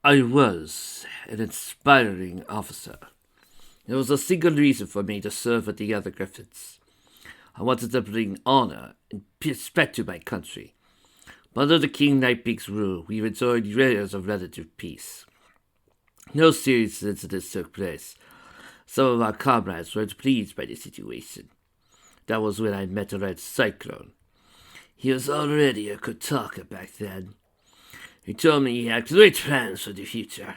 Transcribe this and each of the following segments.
I was an inspiring officer. There was a single reason for me to serve with the other Griffins. I wanted to bring honor and respect to my country. Under the King Nightbeak's rule, we enjoyed years of relative peace. No serious incidents took place. Some of our comrades weren't pleased by the situation. That was when I met the Red Cyclone. He was already a good talker back then. He told me he had great plans for the future.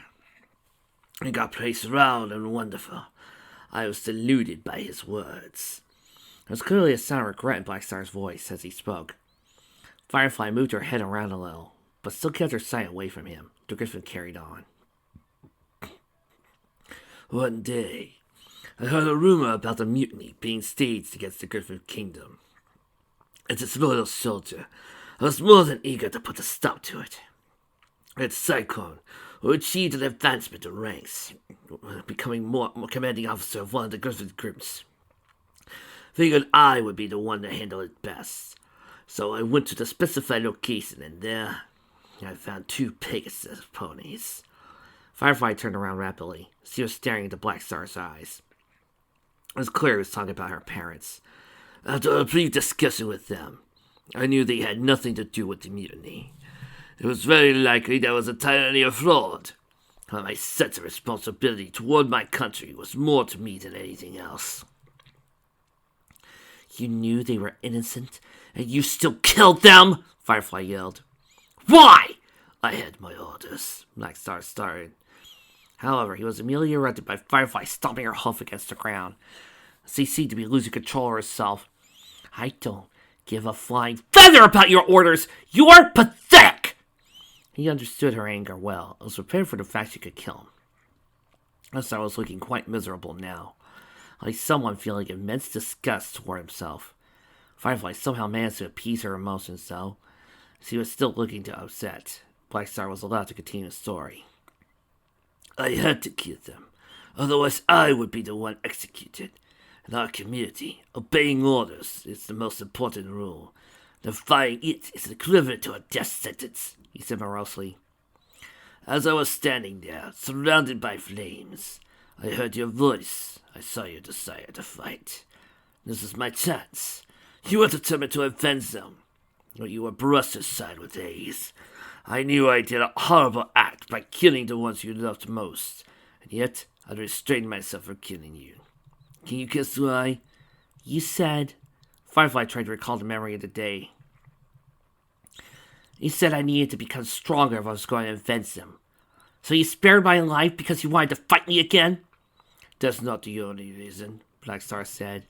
He got placed round and wonderful. I was deluded by his words. There was clearly a sound of regret in Blackstar's voice as he spoke. Firefly moved her head around a little, but still kept her sight away from him. The Griffin carried on. One day, I heard a rumor about a mutiny being staged against the Griffin Kingdom. As its loyal soldier, I was more than eager to put a stop to it. Red Cyclone, who achieved an advancement in ranks, becoming more commanding officer of one of the Griffin groups, figured I would be the one to handle it best. So I went to the specified location, and there I found two Pegasus ponies. Firefly turned around rapidly. She was staring into Blackstar's eyes. It was clear he was talking about her parents. After a brief discussion with them, I knew they had nothing to do with the mutiny. It was very likely that was entirely a fraud. But my sense of responsibility toward my country was more to me than anything else. You knew they were innocent, and you still killed them? Firefly yelled. Why? I had my orders, Blackstar started. However, he was immediately interrupted by Firefly stomping her hoof against the ground. She seemed to be losing control of herself. I don't give a flying feather about your orders. You're pathetic! He understood her anger well and was prepared for the fact she could kill him. Blackstar was looking quite miserable now, like someone feeling immense disgust toward himself. Firefly somehow managed to appease her emotions, though. She was still looking upset. Blackstar was allowed to continue the story. I had to kill them, otherwise I would be the one executed. In our community, obeying orders is the most important rule. Defying it is equivalent to a death sentence, he said morosely. As I was standing there, surrounded by flames, I heard your voice. I saw your desire to fight. This is my chance. You were determined to avenge them, but you were brushed aside with haze. I knew I did a horrible act by killing the ones you loved most, and yet I restrained myself from killing you. Can you guess why? You said... Firefly tried to recall the memory of the day. You said I needed to become stronger if I was going to avenge them. So you spared my life because you wanted to fight me again? That's not the only reason, Blackstar said.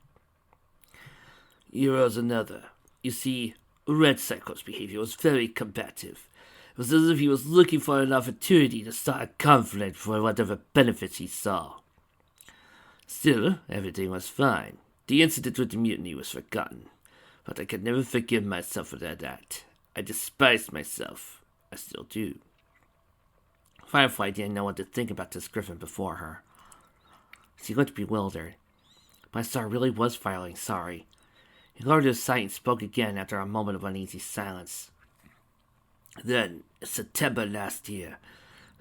Here was another. You see, Red Cyclone's behavior was very combative. It was as if he was looking for an opportunity to start a conflict for whatever benefits he saw. Still, everything was fine. The incident with the mutiny was forgotten, but I could never forgive myself for that act. I despised myself. I still do. Firefly didn't know what to think about this Griffin before her. She looked bewildered. Blackstar really was finally sorry. He lowered his sight and spoke again after a moment of uneasy silence. Then, in September last year,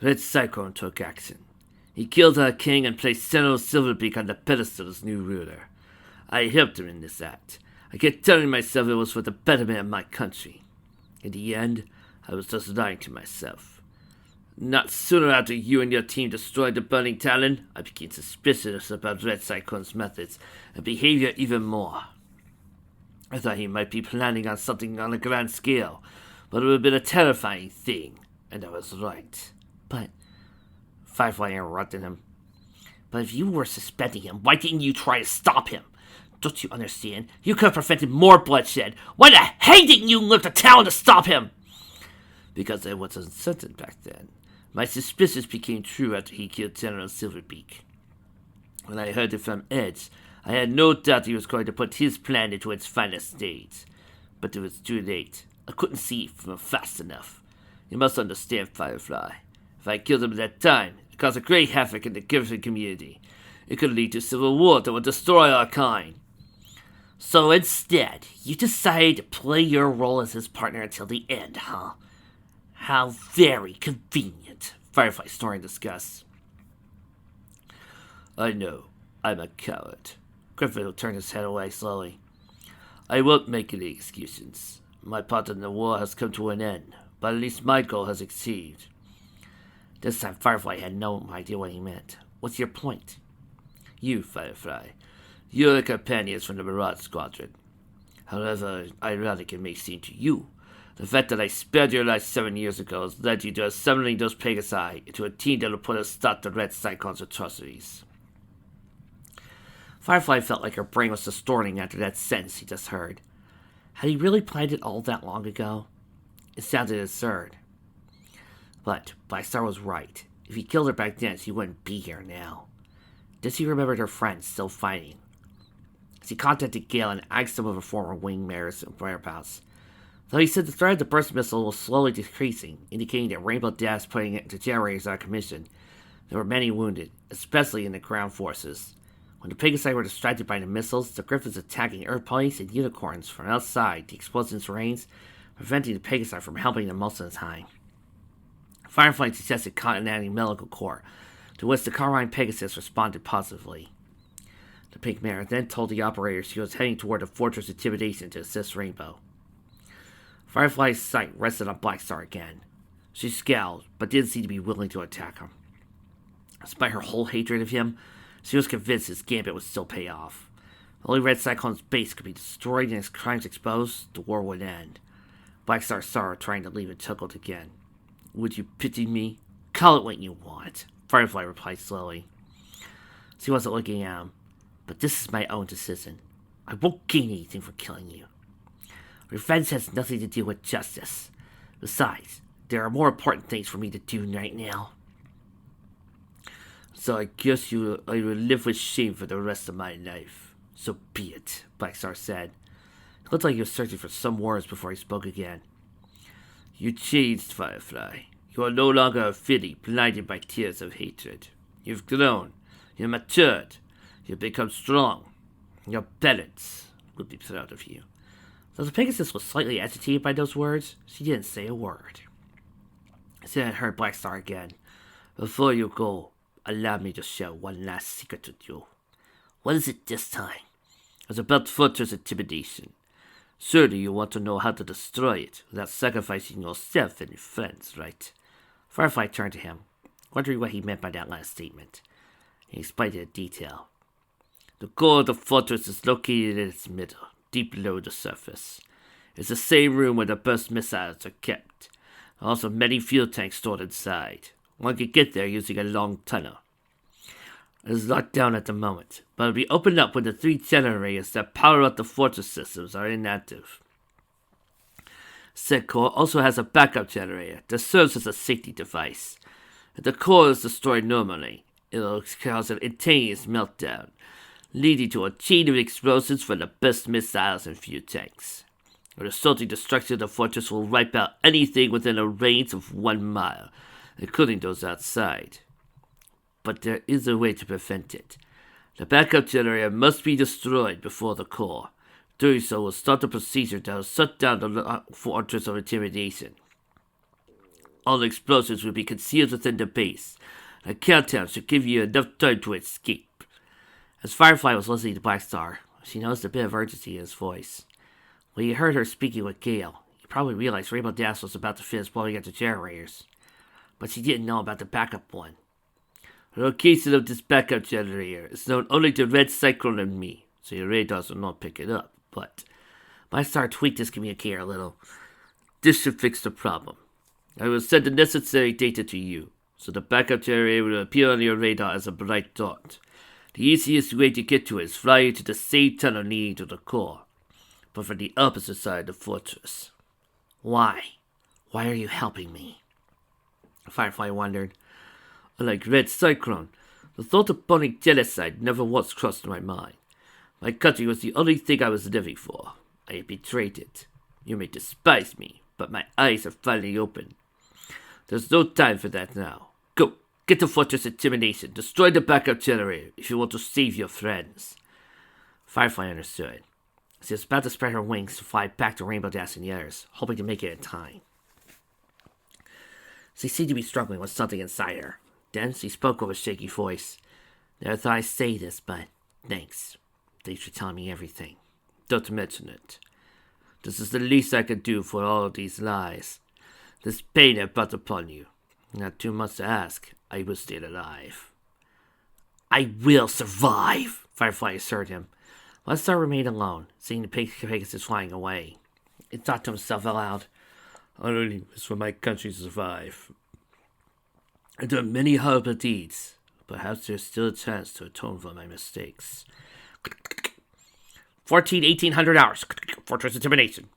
Red Cyclone took action. He killed our king and placed General Silverbeak on the pedestal as new ruler. I helped him in this act. I kept telling myself it was for the betterment of my country. In the end, I was just lying to myself. Not sooner after you and your team destroyed the Burning Talon, I became suspicious about Red Cyclone's methods and behavior even more. I thought he might be planning on something on a grand scale, but it would have been a terrifying thing, and I was right. But, Firefly interrupted him. But if you were suspecting him, why didn't you try to stop him? Don't you understand? You could have prevented more bloodshed. Why the hell didn't you look to Talon to stop him? Because I was uncertain back then. My suspicions became true after he killed General Silverbeak. When I heard it from Edge, I had no doubt he was going to put his plan into its final stage. But it was too late. I couldn't see from fast enough. You must understand, Firefly. If I killed him at that time, it caused a great havoc in the Griffin community. It could lead to civil war that would destroy our kind. So instead, you decided to play your role as his partner until the end, huh? How very convenient. Firefly snoring in disgust. I know. I'm a coward. Griffin turned his head away slowly. I won't make any excuses. My part in the war has come to an end, but at least my goal has achieved. This time Firefly had no idea what he meant. What's your point? You, Firefly. You're the companions from the Mirage Squadron. However ironic it may seem to you, the fact that I spared your life 7 years ago has led you to assembling those Pegasi into a team that will put a stop to Red Cyclone's atrocities. Firefly felt like her brain was distorting after that sentence he just heard. Had he really planned it all that long ago? It sounded absurd. But Blackstar was right. If he killed her back then, she wouldn't be here now. Does he remember her friends still fighting? As he contacted Gale and asked some of her former wingmares and whereabouts. Though he said the threat of the burst missile was slowly decreasing, indicating that Rainbow Dash putting it into generators out of commission, there were many wounded, especially in the ground forces. When the Pegasi were distracted by the missiles, the Griffins attacking Earth ponies and unicorns from outside the explosion's range, preventing the Pegasi from helping them most of the time. Firefly suggested contacting Medical Corps, to which the Carmine Pegasus responded positively. The Pink Mare then told the operators she was heading toward the Fortress Intimidation to assist Rainbow. Firefly's sight rested on Blackstar again. She scowled, but didn't seem to be willing to attack him. Despite her whole hatred of him, she was convinced his gambit would still pay off. If only Red Cyclone's base could be destroyed and his crimes exposed, the war would end. Blackstar saw her trying to leave and chuckled again. Would you pity me? Call it what you want, Firefly replied slowly. She wasn't looking at him. But this is my own decision. I won't gain anything for killing you. Revenge has nothing to do with justice. Besides, there are more important things for me to do right now. So I guess I will live with shame for the rest of my life. So be it, Blackstar said. It looked like he was searching for some words before he spoke again. You changed, Firefly. You are no longer a filly blinded by tears of hatred. You've grown. You've matured. You've become strong. Your parents would be proud of you. Though the Pegasus was slightly agitated by those words, she didn't say a word. She then heard Blackstar again. Before you go, allow me to share one last secret with you. What is it this time? It's about Fortress Intimidation. Surely you want to know how to destroy it without sacrificing yourself and your friends, right? Firefly turned to him, wondering what he meant by that last statement. He explained it in detail. The core of the fortress is located in its middle, deep below the surface. It's the same room where the burst missiles are kept. There are also many fuel tanks stored inside. One can get there using a long tunnel. It is locked down at the moment, but it will be opened up when the 3 generators that power up the fortress systems are inactive. Said core also has a backup generator that serves as a safety device. If the core is destroyed normally, it will cause an instantaneous meltdown, leading to a chain of explosions from the burst missiles and fuel tanks. The resulting destruction of the fortress will wipe out anything within a range of 1 mile, including those outside. But there is a way to prevent it. The backup generator must be destroyed before the core. Doing so will start the procedure that will shut down the Fortress of Intimidation. All explosions will be concealed within the base. A countdown should give you enough time to escape. As Firefly was listening to Blackstar, she noticed a bit of urgency in his voice. When he heard her speaking with Gale, he probably realized Rainbow Dash was about to finish blowing up the generators. But she didn't know about the backup one. The location of this backup generator is known only to Red Cyclone and me, so your radars will not pick it up. But Blackstar tweaked his communicator a little. This should fix the problem. I will send the necessary data to you, so the backup generator will appear on your radar as a bright dot. The easiest way to get to it is fly into the same tunnel leading to the core, but from the opposite side of the fortress. Why? Why are you helping me? Firefly wondered. Unlike Red Cyclone, the thought of burning genocide never once crossed my mind. My country was the only thing I was living for. I had betrayed it. You may despise me, but my eyes are finally open. There's no time for that now. Go, get to Fortress Intimidation. Destroy the backup generator if you want to save your friends. Firefly understood. She was about to spread her wings to fly back to Rainbow Dash and the others, hoping to make it in time. She seemed to be struggling with something inside her. Then she spoke with a shaky voice. Never thought I'd say this, but thanks. Thanks for telling me everything. Don't mention it. This is the least I could do for all of these lies. This pain I brought upon you. Not too much to ask. I will stay alive. I will survive, Firefly assured him. Lester remained alone, seeing the Pegasus flying away. He thought to himself aloud, I only wish for my country to survive. I've done many horrible deeds. Perhaps there's still a chance to atone for my mistakes. 1800 hours. Fortress Intimidation.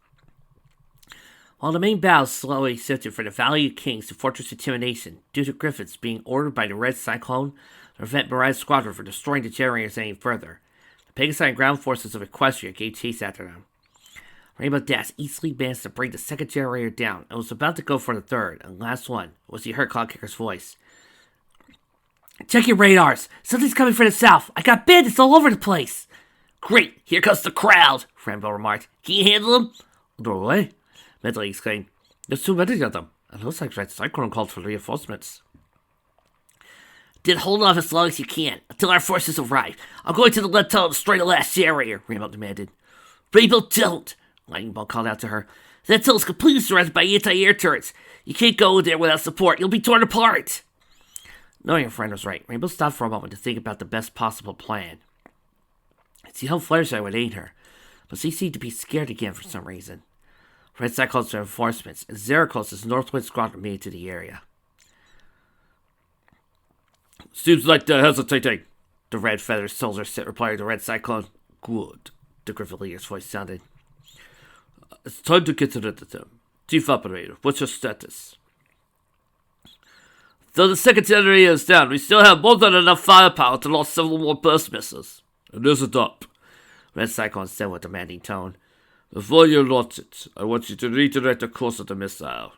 While the main battle slowly shifted from the Valley of Kings to Fortress Intimidation, due to Griffiths being ordered by the Red Cyclone to prevent Mirai's squadron from destroying the generators any further, the Pegasi and ground forces of Equestria gave chase after them. Rainbow Dash easily managed to bring the second generator down and was about to go for the third and last one when he heard Cloudkicker's voice. Check your radars! Something's coming from the south! I got bandits all over the place! Great! Here comes the crowd! Rainbow remarked. Can you handle them? No way! Mentally exclaimed. There's too many of them. It looks like Red Cyclone called for reinforcements. Then hold off as long as you can, until our forces arrive. I'm going to the left tunnel to destroy the last generator, Rainbow demanded. Rainbow, don't! Lightning Bolt called out to her. That tunnel is completely surrounded by anti-air turrets. You can't go there without support. You'll be torn apart! Knowing her friend was right, Rainbow stopped for a moment to think about the best possible plan. She hoped Fluttershy would aid her, but she seemed to be scared again for some reason. Red Cyclone's reinforcements and Zeracos' Northwind Squadron made it to the area. Seems like they're hesitating, the Red Feathered Soldier replied to the Red Cyclone. Good, the Griffin leader's voice sounded. It's time to get rid of them. Chief Operator, what's your status? Though the second generator is down, we still have more than enough firepower to launch several more burst missiles. It isn't up, Red Cyclone said with a demanding tone. Before you launch it, I want you to redirect the course of the missile.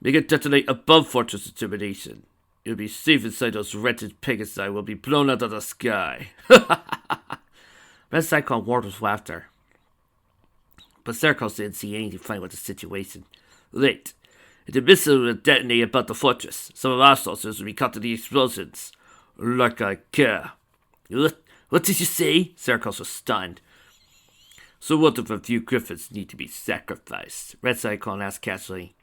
Make it detonate above Fortress Intimidation. You'll be safe inside those wretched Pegasi will be blown out of the sky. Red Cyclone roared with laughter. But Zeracos didn't see anything funny with the situation. Late. If the missile will detonate above the fortress, some of our soldiers will be caught in the explosions. Like I care. What did you say? Zeracos was stunned. So what if a few griffins need to be sacrificed? Red Cyclone asked casually.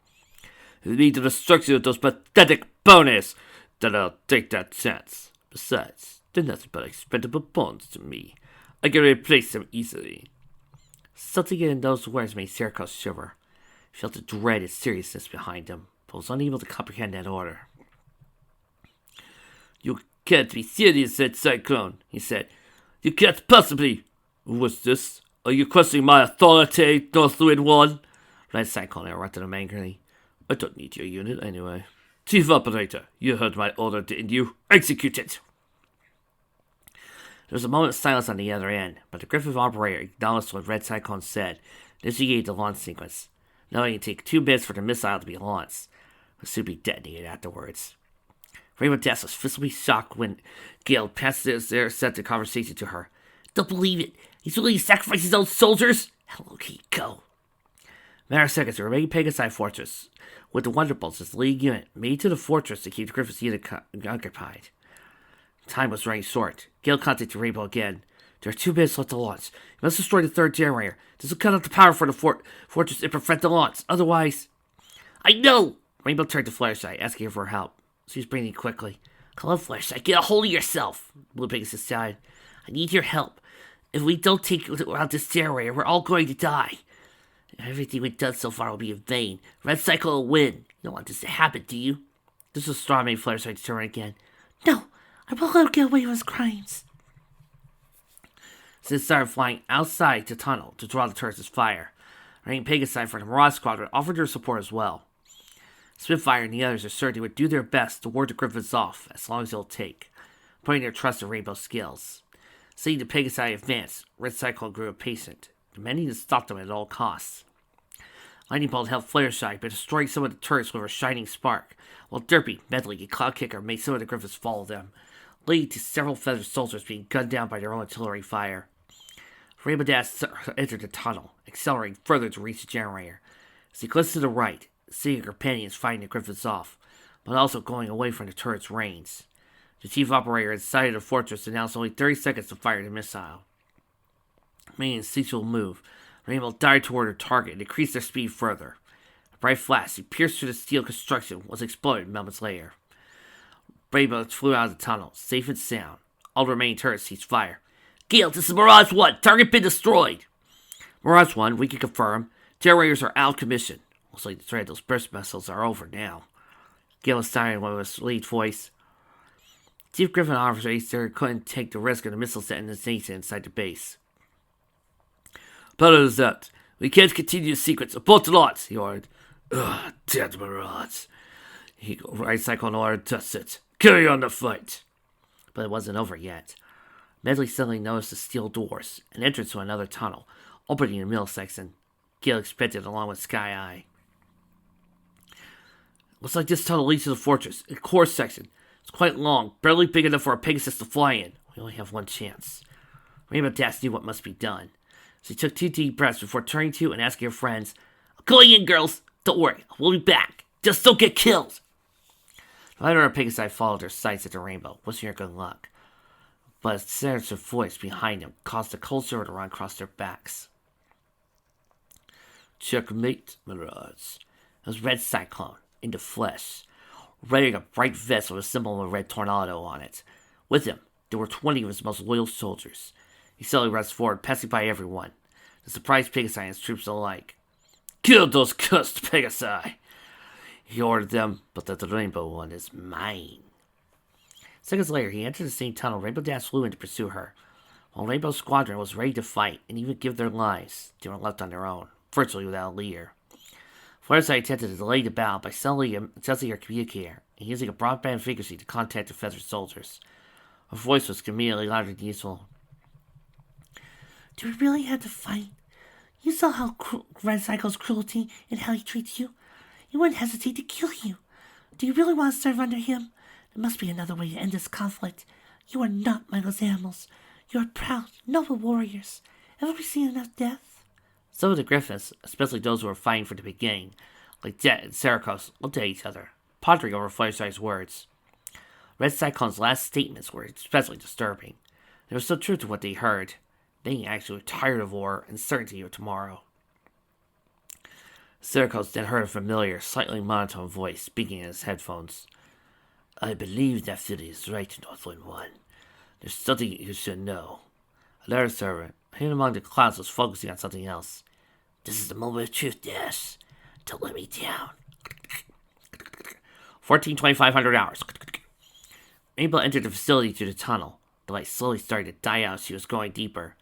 It would mean the destruction of those pathetic ponies. Then I'll take that chance. Besides, they're nothing but expendable pawns to me. I can replace them easily. Something in those words made Zeracos shiver. He felt the dread and seriousness behind him, but was unable to comprehend that order. You can't be serious, Red Cyclone, he said. You can't possibly. What's this? Are you questioning my authority, Northwind One? Red Cyclone interrupted him angrily. I don't need your unit anyway. Chief Operator, you heard my order, didn't you? Execute it! There was a moment's silence on the other end, but the Griffin operator acknowledged what Red Cyclone said, and initiated the launch sequence, knowing it would take 2 minutes for the missile to be launched, but soon be detonated afterwards. Rainbow Dash was visibly shocked when Gale passed their set the conversation to her. Don't believe it! He's willing to sacrifice his own soldiers? How low can he go? Matter of seconds, the remaining Pegasi fortress, with the Wonderbolts as the lead unit, made to the fortress to keep the Griffin's unit occupied. Time was running short. Gale contacted Rainbow again. There are 2 minutes left to launch. You must destroy the 3rd generator. This will cut off the power for the fortress and prevent the launch. Otherwise... I know! Rainbow turned to Fluttershy, asking her for help. She was breathing quickly. Come on, Fluttershy, get a hold of yourself! Blue Pegasus sighed. I need your help. If we don't take out this generator, we're all going to die. Everything we've done so far will be in vain. Red Cycle will win. You don't want this to happen, do you? This was strong made Fluttershy to turn again. No, I won't let him get away with his crimes. Since started flying outside the tunnel to draw the turrets' fire. Rain Pegasi from the Mirage Squadron offered their support as well. Spitfire and the others asserted they would do their best to ward the Griffins off as long as it'll take, putting their trust in Rainbow's skills. Seeing the Pegasi advance, Red Cyclone grew impatient, demanding to stop them at all costs. Lightning Bolt helped Fluttershy by destroying some of the turrets with a shining spark, while Derpy, Medley, and Cloudkicker made some of the Griffins follow them, leading to several feathered soldiers being gunned down by their own artillery fire. Rainbow Dash entered the tunnel, accelerating further to reach the generator. As he glanced to the right, seeing her companions fighting the Griffins off, but also going away from the turret's range. The chief operator inside the fortress announced only 30 seconds to fire the missile. Making an instinctual move, Rainbow dived toward her target and increased their speed further. A bright flash, he pierced through the steel construction, was exploded moments later. Rainbow flew out of the tunnel, safe and sound. All the remaining turrets ceased fire. Gale, this is Mirage 1. Target been destroyed. Mirage 1, we can confirm. Terror Raiders are out of commission. Looks like the threat of those burst missiles are over now. Gale was silent with his lead voice. Chief Griffin officer couldn't take the risk of the missile detonation inside the base. Better than that. We can't continue the sequence. Abort the lots, he ordered. Ugh, dead Mirage. He right cycle and ordered, that's it. Carry on the fight. But it wasn't over yet. Medley suddenly noticed the steel doors, an entrance to another tunnel, opening in the middle section. Gale expected along with Sky Eye. Looks like this tunnel leads to the fortress, a core section. It's quite long, barely big enough for a Pegasus to fly in. We only have one chance. Rainbow Dash knew what must be done. She took 2 deep breaths before turning to and asking her friends, I'm going in, girls. Don't worry, we'll be back. Just don't get killed. The lighter of Pegasus followed her sights at the rainbow, wishing her good luck. But a sinister voice behind them caused the cold shiver to run across their backs. Checkmate, Mirage. It was Red Cyclone, in the flesh, wearing a bright vest with a symbol of a red tornado on it. With him, there were 20 of his most loyal soldiers. He slowly rushed forward, passing by everyone, the surprised Pegasi and his troops alike. Kill those cursed Pegasi! He ordered them, but that the rainbow one is mine. Seconds later, he entered the same tunnel. Rainbow Dash flew in to pursue her. While Rainbow's squadron was ready to fight and even give their lives, they were left on their own, virtually without a leader. Fireside attempted to delay the battle by suddenly adjusting her communicator and using a broadband frequency to contact the Feathered soldiers. Her voice was immediately louder than usual. Do we really have to fight? You saw how Red Cycle's cruelty and how he treats you. He wouldn't hesitate to kill you. Do you really want to serve under him? There must be another way to end this conflict. You are not mindless animals. You are proud, noble warriors. Haven't we seen enough death? Some of the Griffins, especially those who were fighting from the beginning, like Jet and Syracuse, looked at each other, pondering over Fireside's words. Red Cyclone's last statements were especially disturbing. There was some truth to what they heard. They actually were tired of war and certainty of tomorrow. Syracuse then heard a familiar, slightly monotone voice speaking in his headphones. I believe that theory is right, Northwind One. There's something you should know. A letter servant, hidden among the clouds, was focusing on something else. This is the moment of truth, Dash. Don't let me down. 2,500 hours. Rainbow entered the facility through the tunnel. The light slowly started to die out as she was going deeper.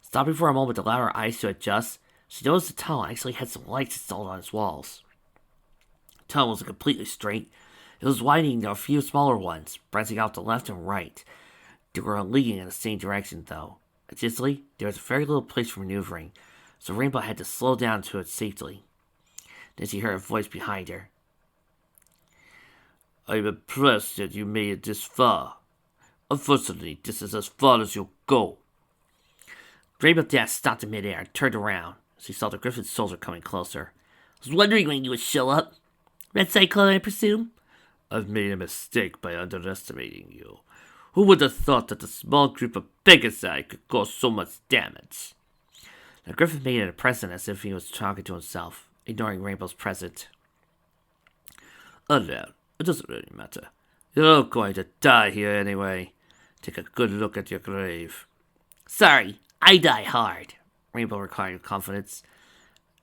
Stopping for a moment to allow her eyes to adjust, she noticed the tunnel actually had some lights installed on its walls. The tunnel wasn't completely straight. It was widening to a few smaller ones, branching out to left and right. They were leading in the same direction, though. Additionally, there was very little place for maneuvering, so Rainbow had to slow down to it safely. Then she heard a voice behind her. I'm impressed that you made it this far. Unfortunately, this is as far as you'll go. Rainbow Dash stopped in midair and turned around. She saw the Griffin soldier coming closer. I was wondering when you would show up. Red Cyclone, I presume? I've made a mistake by underestimating you. Who would have thought that a small group of Pegasi could cause so much damage? The Griffin made it a present as if he was talking to himself, ignoring Rainbow's present. Oh no, it doesn't really matter. You're all going to die here anyway. Take a good look at your grave. Sorry, I die hard, Rainbow replied with confidence.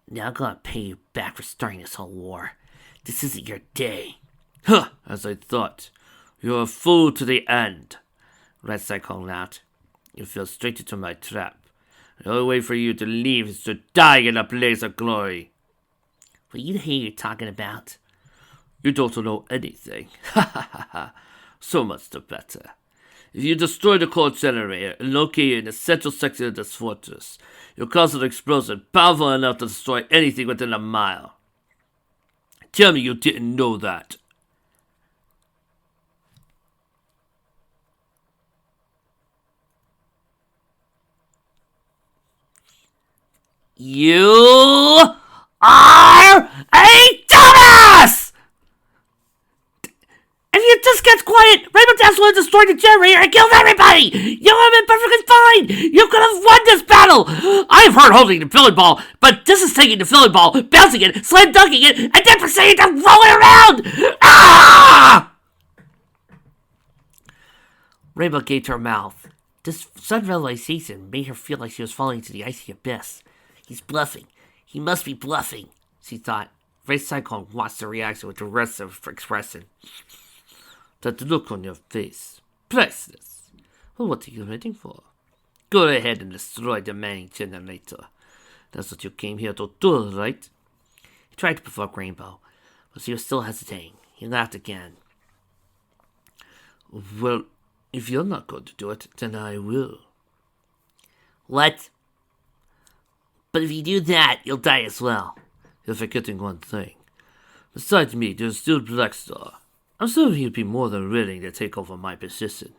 Now I'm gonna pay you back for starting this whole war. This isn't your day. Huh, as I thought. You're a fool to the end. Red Cyclone laughed. You fell straight into my trap. The only way for you to leave is to die in a blaze of glory. What you hear you're talking about? You don't know anything. Ha ha ha ha. So much the better. If you destroy the core generator and locate it in the central section of this fortress, you'll cause an explosion powerful enough to destroy anything within a mile. Tell me you didn't know that. You are a dumbass! gets quiet! Rainbow Dash would have destroyed the generator and killed everybody! You have been perfectly fine! You could have won this battle! I have heard holding the filling ball, but this is taking the filling ball, bouncing it, slam dunking it, and then proceeding to roll it around! Ah! Rainbow gaped her mouth. This sudden realization made her feel like she was falling into the icy abyss. He's bluffing. He must be bluffing, she thought. Red Cyclone watched the reaction with the rest of her expression. That look on your face. Priceless. Well, what are you waiting for? Go ahead and destroy the mining generator. That's what you came here to do, right? He tried to provoke Rainbow, but she was still hesitating. He laughed again. Well, if you're not going to do it, then I will. What? But if you do that, you'll die as well. You're forgetting one thing. Besides me, there's still Blackstar. I'm sure he'd be more than willing to take over my position.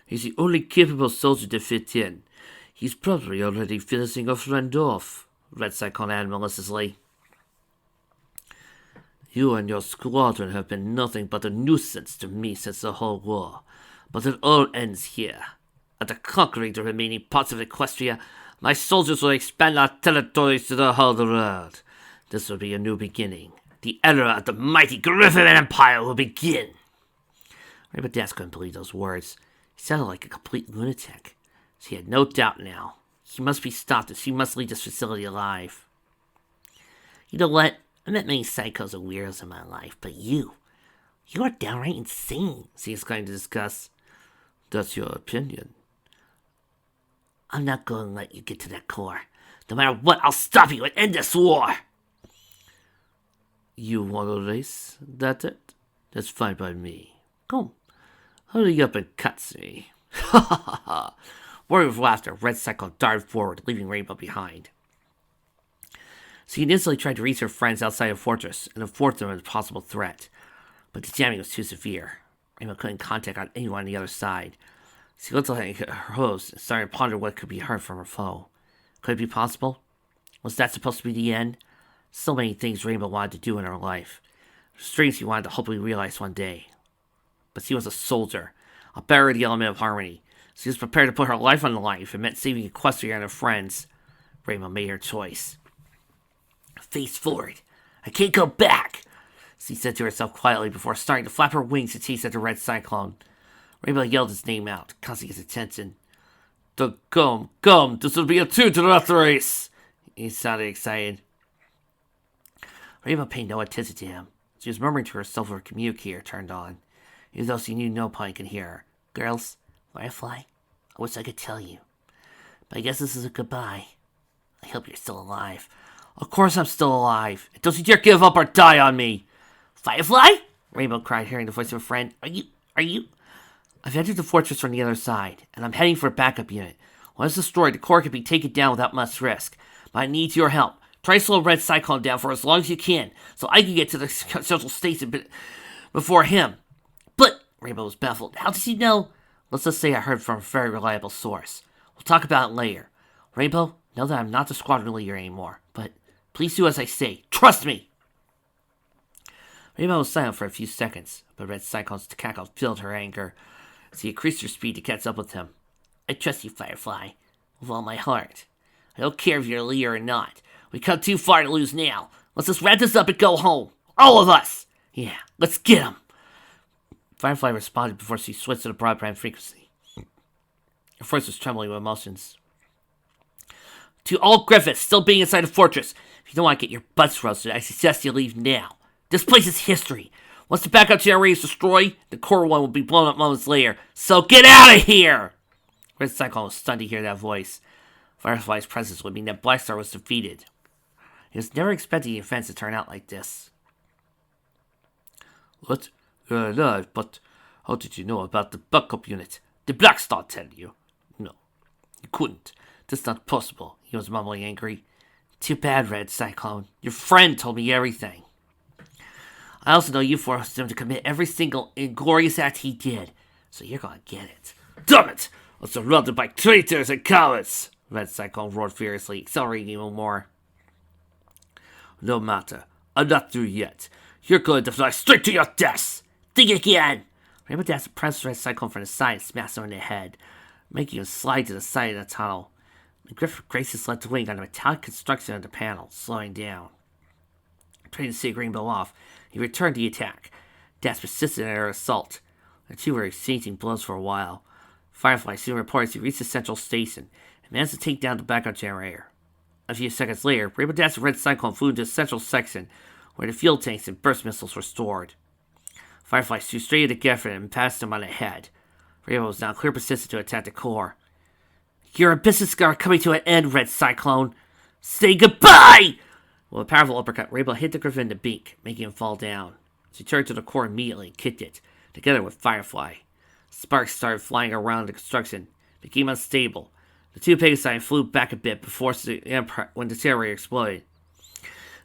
He's the only capable soldier to fit in. He's probably already finishing a friend off, Red Cyclone added maliciously. You and your squadron have been nothing but a nuisance to me since the whole war. But it all ends here. After conquering the remaining parts of Equestria, my soldiers will expand our territories to the whole world. This will be a new beginning. The era of the mighty Griffin Empire will begin. Rainbow Dash couldn't believe those words. He sounded like a complete lunatic. She had no doubt now. He must be stopped and she must leave this facility alive. You know what? I met many psychos and weirdos in my life, but you are downright insane, she exclaimed to discuss. That's your opinion. I'm not going to let you get to that core. No matter what, I'll stop you and end this war. You want to race? That's it? That's fine by me. Come, hurry up and cut me. Ha ha ha. Roaring with laughter, Red Cyclone darted forward, leaving Rainbow behind. She instantly tried to reach her friends outside the fortress and inform them of the possible threat, but the jamming was too severe. Rainbow couldn't contact on anyone on the other side. She looked at her host and started to ponder what could be heard from her foe. Could it be possible? Was that supposed to be the end? So many things Rainbow wanted to do in her life. Dreams she wanted to hopefully realize one day. But she was a soldier, a bearer of the element of harmony. She was prepared to put her life on the line if it meant saving Equestria and her friends. Rainbow made her choice. Face forward. I can't go back, she said to herself quietly before starting to flap her wings to chase after Red Cyclone. Rainbow yelled his name out, causing his attention. Come, this will be a 2-to-1 race. He sounded excited. Rainbow paid no attention to him. She was murmuring to herself with her communicator turned on, even though she knew no pony could hear her. Girls, Firefly, I wish I could tell you, but I guess this is a goodbye. I hope you're still alive. Of course I'm still alive. Don't you dare give up or die on me. Firefly? Rainbow cried, hearing the voice of a friend. Are you? I've entered the fortress from the other side, and I'm heading for a backup unit. Once destroyed, the core can be taken down without much risk. But I need your help. Try to slow Red Cyclone down for as long as you can, so I can get to the central station before him. But, Rainbow was baffled. How does he know? Let's just say I heard from a very reliable source. We'll talk about it later. Rainbow, know that I'm not the squadron leader anymore, but please do as I say. Trust me! Rainbow was silent for a few seconds, but Red Cyclone's cackle filled her anger. She increased her speed to catch up with him. I trust you, Firefly, with all my heart. I don't care if you're a leader or not. We come too far to lose now. Let's just wrap this up and go home. All of us! Yeah, let's get him! Firefly responded before she switched to the broadband frequency. Her voice was trembling with emotions. To all Griffiths still being inside the fortress, if you don't want to get your butts roasted, I suggest you leave now. This place is history. Once the backup generator is destroyed, the core one will be blown up moments later. So get out of here! Red Cyclone was stunned to hear that voice. Firefly's presence would mean that Blackstar was defeated. He was never expecting the events to turn out like this. What? You're alive, but how did you know about the backup unit? Did Blackstar tell you? No, you couldn't. That's not possible, he was mumbling angry. Too bad, Red Cyclone. Your friend told me everything. I also know you forced him to commit every single inglorious act he did, so you're gonna get it. Damn it! I'm surrounded by traitors and cowards! Red Cyclone roared furiously, accelerating even more. No matter. I'm not through yet. You're going to fly straight to your death! Think again! Rainbow Dash pressed Red Cyclone from the side and smashed him in the head, making him slide to the side of the tunnel. The Griffin grazed his left wing on the metallic construction of the panel, slowing down. Trying to shake Rainbow off, he returned the attack. Dash persisted in her assault. The two were exchanging blows for a while. Firefly soon reported he reached the central station and managed to take down the backup generator. A few seconds later, Rainbow Dash and Red Cyclone flew into the central section where the fuel tanks and burst missiles were stored. Firefly flew straight at the Griffin and passed him on the head. Rainbow was now clear position to attack the core. Your ambitions are coming to an end, Red Cyclone. Say goodbye! With a powerful uppercut, Rainbow hit the Griffin in the beak, making him fall down. She turned to the core immediately and kicked it, together with Firefly. Sparks started flying around the construction, became unstable. The two Pegasi flew back a bit when the generator exploded.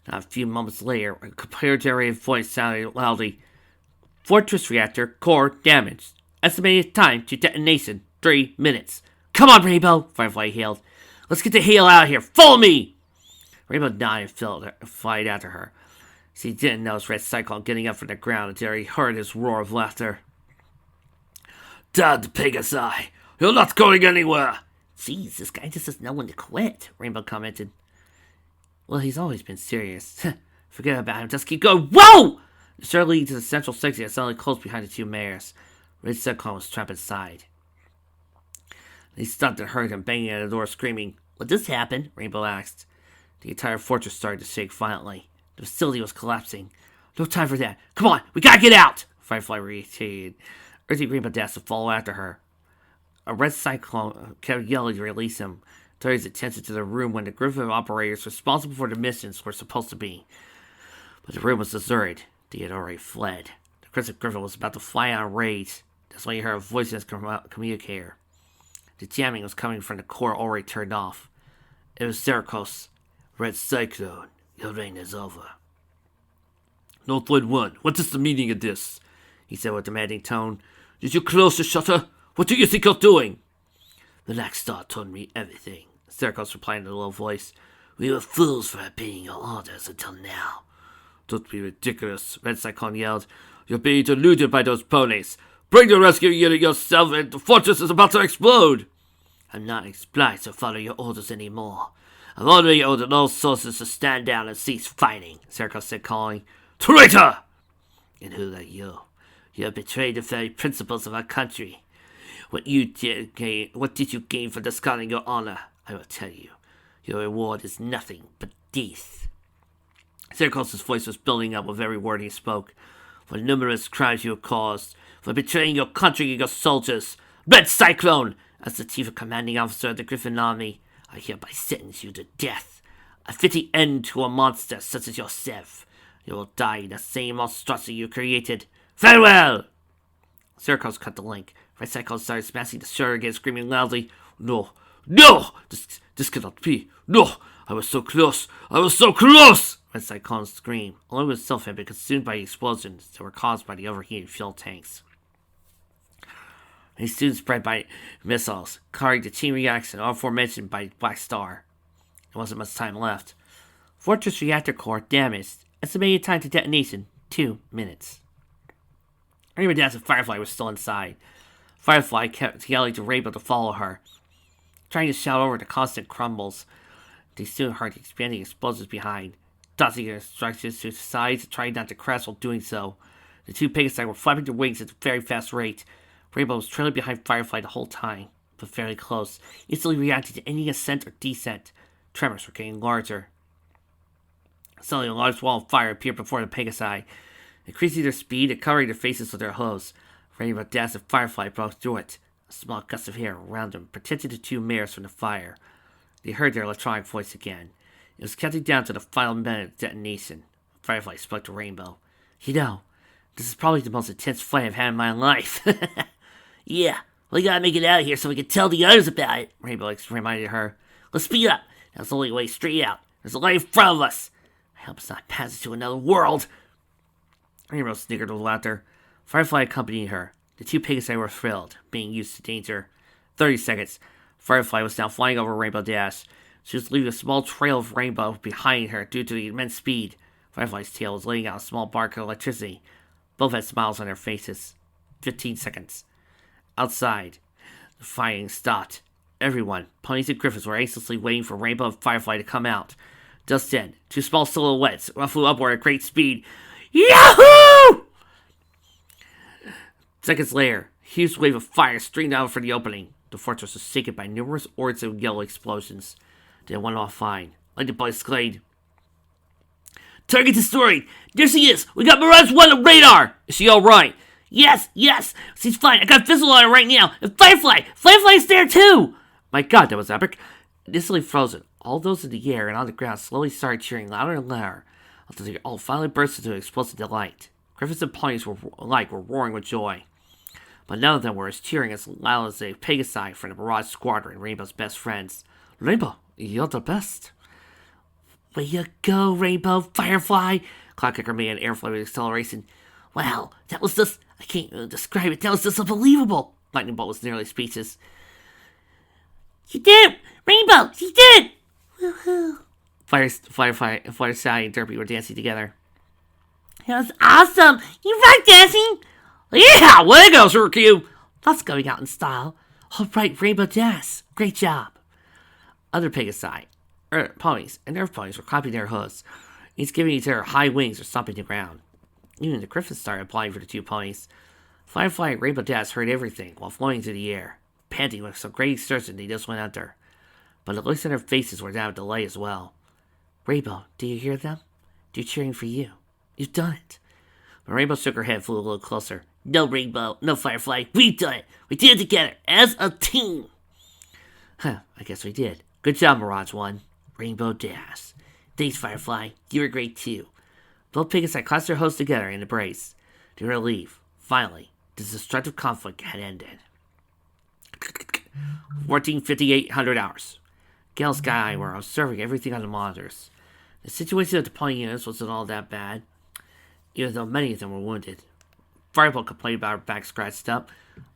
Now, a few moments later, a computer-generated voice sounded loudly. Fortress reactor core damaged. Estimated time to detonation, 3 minutes. Come on, Rainbow, Firefly hailed. Let's get the hell out of here. Follow me! Rainbow nodded and flied after her. She didn't notice Red Cyclone getting up from the ground until he heard his roar of laughter. Dad, Pegasi, you're not going anywhere. Jeez, this guy just has no one to quit, Rainbow commented. Well, he's always been serious. Forget about him, just keep going. Whoa! The stair leading to the central section had suddenly closed behind the two mares. Red Cyclone was trapped inside. They stopped and heard him banging at the door, screaming. What just happened? Rainbow asked. The entire fortress started to shake violently. The facility was collapsing. No time for that. Come on, we gotta get out! Firefly reiterated, urging Rainbow Dash to follow after her. A Red Cyclone kept yelling to release him, turning his attention to the room when the group of operators responsible for the missions were supposed to be. But the room was deserted. They had already fled. The Crimson Griffin was about to fly out of rage. That's when he heard a voice in his communicator. The jamming was coming from the core already turned off. It was Zerkos. Red Cyclone, your reign is over. Northwood 1, what is the meaning of this? He said with a demanding tone. Did you close the shutter? What do you think you're doing? The Black Star told me everything, Zerkos replied in a low voice. We were fools for obeying your orders until now. Don't be ridiculous, Red Cyclone yelled. You're being deluded by those ponies. Bring the rescue unit yourself, and the fortress is about to explode. I'm not obliged to follow your orders anymore. I've already ordered all sources to stand down and cease fighting, Zerkos said, calling. Traitor! And who are you? You have betrayed the very principles of our country. What did you gain for discarding your honor? I will tell you. Your reward is nothing but death. Zerkos' voice was building up with every word he spoke. For the numerous crimes you have caused, for betraying your country and your soldiers, Red Cyclone, as the chief and commanding officer of the Griffin Army, I hereby sentence you to death. A fitting end to a monster such as yourself. You will die in the same monstrosity you created. Farewell! Zerkos cut the link. Red Cyclone started smashing the shutter again, screaming loudly. No! No! This cannot be! No! I was so close! I was so close! Red Cyclone's scream, along with himself, had been consumed by the explosions that were caused by the overheating fuel tanks. They soon spread by missiles, carrying the chain reaction aforementioned by Black Star. There wasn't much time left. Fortress reactor core damaged. Estimated time to detonation, 2 minutes. Rainbow Dash and Firefly were still inside. Firefly kept yelling to Rainbow to follow her, trying to shout over the constant crumbles. They soon heard the expanding explosions behind, dodging their instructions to the sides and trying not to crash while doing so. The two Pegasi were flapping their wings at a very fast rate. Rainbow was trailing behind Firefly the whole time, but very close, instantly reacting to any ascent or descent. Tremors were getting larger. Suddenly, a large wall of fire appeared before the Pegasi, increasing their speed and covering their faces with their hooves. Rainbow Dash and Firefly broke through it. A small gust of air around them protected the two mares from the fire. They heard their electronic voice again. It was counting down to the final minute of detonation. Firefly spoke to Rainbow. You know, this is probably the most intense fight I've had in my life. Yeah, we gotta make it out of here so we can tell the others about it, Rainbow reminded her. Let's speed up. That's the only way straight out. There's a light in front of us. I hope it's not passing to another world. Rainbow sniggered with laughter. Firefly accompanied her. The two Pegasi were thrilled, being used to danger. 30 seconds. Firefly was now flying over Rainbow Dash. She was leaving a small trail of rainbow behind her due to the immense speed. Firefly's tail was letting out a small bark of electricity. Both had smiles on their faces. 15 seconds. Outside, the fighting stopped. Everyone, ponies and griffins, were anxiously waiting for Rainbow and Firefly to come out. Just then, two small silhouettes flew upward at great speed. Yahoo! Seconds later, a huge wave of fire streamed out from the opening. The fortress was shaken by numerous orbs of yellow explosions. They went off fine. Lightning Boy exclaimed, "Target destroyed! There she is! We got Mirage 1 on radar! Is she alright?" Yes! She's fine! I got visual on her right now! And Firefly! Firefly's there too! My god, that was epic. Initially frozen, all those in the air and on the ground slowly started cheering louder and louder until they all finally burst into explosive delight. Griffins and ponies were roaring with joy. But none of them were as cheering as loud as the Pegasi from the Mirage Squadron, Rainbow's best friends. Rainbow, you're the best. Way you go, Rainbow, Firefly! Cloudkicker made an airflow with acceleration. Wow, that was just... I can't even describe it. That was just unbelievable. Lightning Bolt was nearly speechless. You did it! Rainbow, you did it! Woohoo! Fire Sally and Derpy were dancing together. That was awesome! You rock dancing! Yeah, way to go, Surcue! That's going out in style. All right, Rainbow Dash. Great job. Other Pegasi, ponies, and Nerf ponies were clapping their hooves, each giving each other high wings or stomping the ground. Even the griffins started applying for the two ponies. Firefly and Rainbow Dash heard everything while floating through the air, panting with some great certainty they just went under. But the looks on their faces were down delay as well. Rainbow, do you hear them? They're cheering for you. You've done it. But Rainbow shook her head, flew a little closer. No, Rainbow, no, Firefly, we've done it. We did it together, as a team. I guess we did. Good job, Mirage 1. Rainbow Dash. Thanks, Firefly. You were great, too. Both Pegasi clasped their hosts together in embrace. They were relieved. Finally, this destructive conflict had ended. 14,500 hours. Gale, Sky were observing everything on the monitors. The situation of the pony units wasn't all that bad, even though many of them were wounded. Fireball complained about her back scratched up.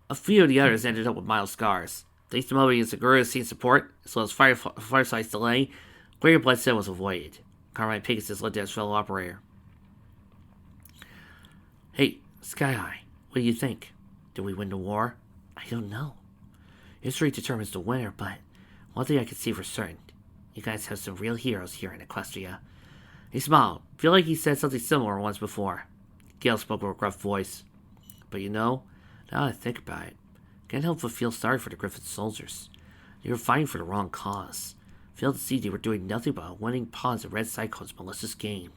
A few of the others ended up with mild scars. Thanks to Moby and Segura's scene support, as well as Firefly's delay, greater bloodshed was avoided. Carmine Pegasus led to his fellow operator. Hey, Sky High, what do you think? Did we win the war? I don't know. History determines the winner, but one thing I can see for certain. You guys have some real heroes here in Equestria. He smiled. Feel like he said something similar once before. Gale spoke with a gruff voice. But you know, now that I think about it, can't help but feel sorry for the Griffin soldiers. They were fighting for the wrong cause. Failed to see they were doing nothing but winning pawns in Red Cyclone's malicious game.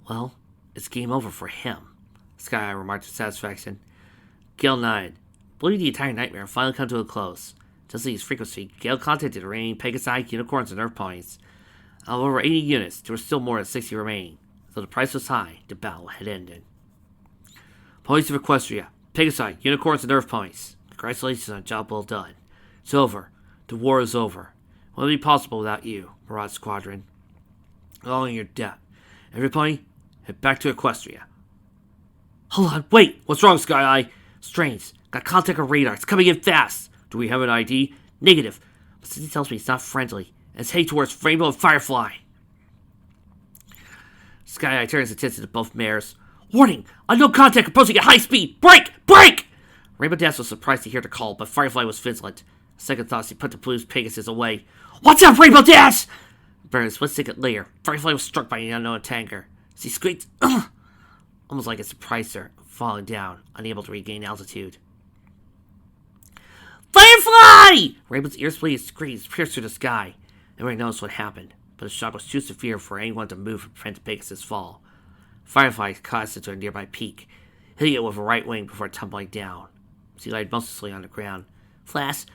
Well, it's game over for him, Sky remarked with satisfaction. Gale nodded. Believing the entire nightmare had finally come to a close. Just at his frequency, Gale contacted the remaining Pegasi, unicorns, and Nerf ponies. Of over 80 units, there were still more than 60 remaining. Though the price was high, the battle had ended. Ponies of Equestria, Pegasi, unicorns, and Nerf ponies. Congratulations on a job well done. It's over. The war is over. It wouldn't be possible without you, Mirage Squadron. Following your death. Every pony, head back to Equestria. Hold on, wait! What's wrong, Sky Eye? Strange. Got contact on radar. It's coming in fast. Do we have an ID? Negative. But Cindy tells me it's not friendly. And it's heading towards Rainbow and Firefly. Sky Eye turns attention to both mares. Warning! Unknown contact approaching at high speed! Break! Break! Rainbow Dash was surprised to hear the call, but Firefly was vigilant. A second thought, she put the Blue's Pegasus away. Watch out, Rainbow Dash! But a split second later, Firefly was struck by an unknown tanker. She screamed, ugh! Almost like it surprised her, falling down, unable to regain altitude. Firefly! Rainbow's ear-splitting screams pierced through the sky. Everyone noticed what happened, but the shock was too severe for anyone to move to prevent Pegasus' fall. Firefly caught into a nearby peak, hitting it with a right wing before tumbling down. She lay motionlessly on the ground. Flash,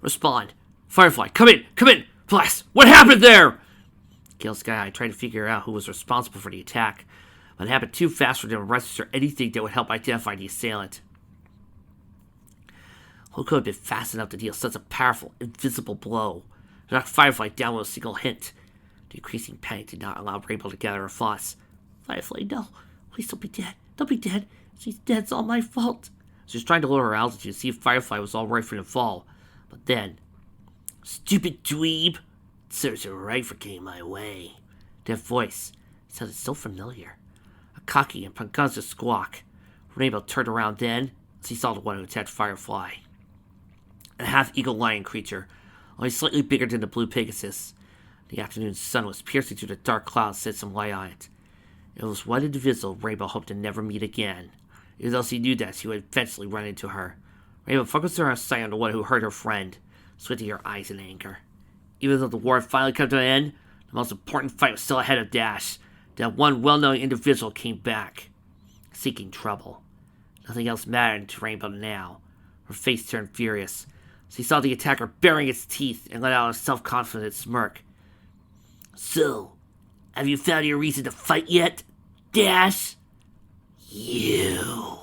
respond. Firefly, come in! Flash, what happened there? Gale Sky tried to figure out who was responsible for the attack, but it happened too fast for them to register anything that would help identify the assailant. Who could have been fast enough to deal such a powerful, invisible blow? To knock Firefly down with a single hit. The increasing panic did not allow Rainbow to gather her thoughts. Firefly, no. Please don't be dead. Don't be dead. She's dead. It's all my fault. She was trying to lower her altitude to see if Firefly was all right for the fall. But then... Stupid dweeb! It serves her right for getting my way. That voice sounded so familiar. A cocky and pungustic squawk. Rainbow turned around then, as he saw the one who attacked Firefly. A half-eagle lion creature, only slightly bigger than the blue Pegasus. The afternoon sun was piercing through the dark clouds, set some light on it. It was one individual Rainbow hoped to never meet again. Even though she knew that she would eventually run into her. Rainbow focused her sight on the one who hurt her friend, squinting her eyes in anger. Even though the war had finally come to an end, the most important fight was still ahead of Dash. That one well-known individual came back, seeking trouble. Nothing else mattered to Rainbow now. Her face turned furious. She saw the attacker baring its teeth and let out a self-confident smirk. So, have you found your reason to fight yet, Dash? You.